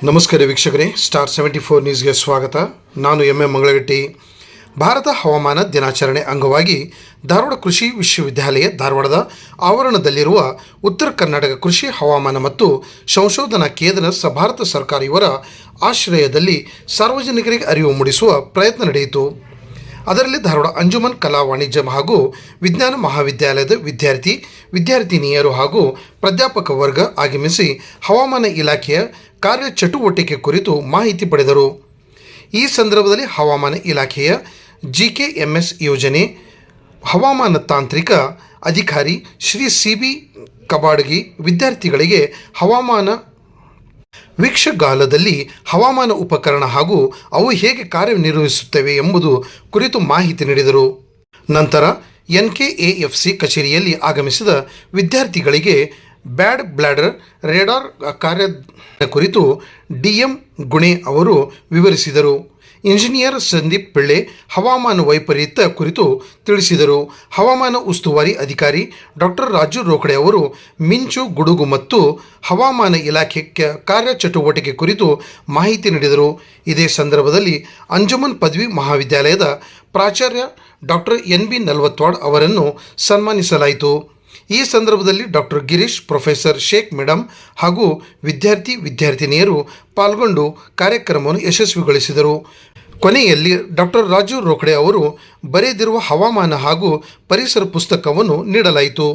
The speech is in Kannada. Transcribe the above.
ನಮಸ್ಕಾರ ವೀಕ್ಷಕರೇ, ಸ್ಟಾರ್ 74 ನ್ಯೂಸ್ಗೆ ಸ್ವಾಗತ. ನಾನು ಎಂ ಮಂಗಳಗಟ್ಟಿ. ಭಾರತ ಹವಾಮಾನ ದಿನಾಚರಣೆ ಅಂಗವಾಗಿ ಧಾರವಾಡ ಕೃಷಿ ವಿಶ್ವವಿದ್ಯಾಲಯ ಧಾರವಾಡದ ಆವರಣದಲ್ಲಿರುವ ಉತ್ತರ ಕರ್ನಾಟಕ ಕೃಷಿ ಹವಾಮಾನ ಮತ್ತು ಸಂಶೋಧನಾ ಕೇಂದ್ರ ಭಾರತ ಸರ್ಕಾರ ಇವರ ಆಶ್ರಯದಲ್ಲಿ ಸಾರ್ವಜನಿಕರಿಗೆ ಅರಿವು ಮೂಡಿಸುವ ಪ್ರಯತ್ನ ನಡೆಯಿತು. ಅದರಲ್ಲಿ ಧಾರವಾಡ ಅಂಜುಮನ್ ಕಲಾ ವಾಣಿಜ್ಯ ಹಾಗೂ ವಿಜ್ಞಾನ ಮಹಾವಿದ್ಯಾಲಯದ ವಿದ್ಯಾರ್ಥಿನಿಯರು ಹಾಗೂ ಪ್ರಾಧ್ಯಾಪಕ ವರ್ಗ ಆಗಮಿಸಿ ಹವಾಮಾನ ಇಲಾಖೆಯ ಕಾರ್ಯಚಟುವಟಿಕೆ ಕುರಿತು ಮಾಹಿತಿ ಪಡೆದರು. ಈ ಸಂದರ್ಭದಲ್ಲಿ ಹವಾಮಾನ ಇಲಾಖೆಯ GKMS ಯೋಜನೆ ಹವಾಮಾನ ತಾಂತ್ರಿಕ ಅಧಿಕಾರಿ ಶ್ರೀ CB ಕಬಾಡಗಿ ವಿದ್ಯಾರ್ಥಿಗಳಿಗೆ ಹವಾಮಾನ ವೀಕ್ಷಗಾಲದಲ್ಲಿ ಹವಾಮಾನ ಉಪಕರಣ ಹಾಗೂ ಅವು ಹೇಗೆ ಕಾರ್ಯನಿರ್ವಹಿಸುತ್ತವೆ ಎಂಬುದು ಕುರಿತು ಮಾಹಿತಿ ನೀಡಿದರು. ನಂತರ NKAFC ಕಚೇರಿಯಲ್ಲಿ ಆಗಮಿಸಿದ ವಿದ್ಯಾರ್ಥಿಗಳಿಗೆ ಬ್ಯಾಡ್ ಬ್ಲಾಡರ್ ರೇಡಾರ್ ಕಾರ್ಯ ಕುರಿತು DM ಗುಣೆ ಅವರು ವಿವರಿಸಿದರು. ಇಂಜಿನಿಯರ್ ಸಂದೀಪ್ ಪಿಳ್ಳೆ ಹವಾಮಾನ ವೈಪರೀತ್ಯ ಕುರಿತು ತಿಳಿಸಿದರು. ಹವಾಮಾನ ಉಸ್ತುವಾರಿ ಅಧಿಕಾರಿ ಡಾಕ್ಟರ್ ರಾಜು ರೋಕಡೆ ಅವರು ಮಿಂಚು, ಗುಡುಗು ಮತ್ತು ಹವಾಮಾನ ಇಲಾಖೆ ಕಾರ್ಯಚಟುವಟಿಕೆ ಕುರಿತು ಮಾಹಿತಿ ನೀಡಿದರು. ಇದೇ ಸಂದರ್ಭದಲ್ಲಿ ಅಂಜುಮನ್ ಪದವಿ ಮಹಾವಿದ್ಯಾಲಯದ ಪ್ರಾಚಾರ್ಯ ಡಾಕ್ಟರ್ NB ನಲ್ವತ್ವಾಡ್ ಅವರನ್ನು ಸನ್ಮಾನಿಸಲಾಯಿತು. ಈ ಸಂದರ್ಭದಲ್ಲಿ doctor Girish, professor Sheikh madam ಹಾಗೂ ವಿದ್ಯಾರ್ಥಿನಿಯರು ಪಾಲ್ಗೊಂಡು ಕಾರ್ಯಕ್ರಮವನ್ನು ಯಶಸ್ವಿಗೊಳಿಸಿದರು. ಕೊನೆಯಲ್ಲಿ ಡಾಕ್ಟರ್ ರಾಜು ರೋಕಡೆ ಅವರು ಬರೆದಿರುವ ಹವಾಮಾನ ಹಾಗೂ ಪರಿಸರ ಪುಸ್ತಕವನ್ನು ನೀಡಲಾಯಿತು.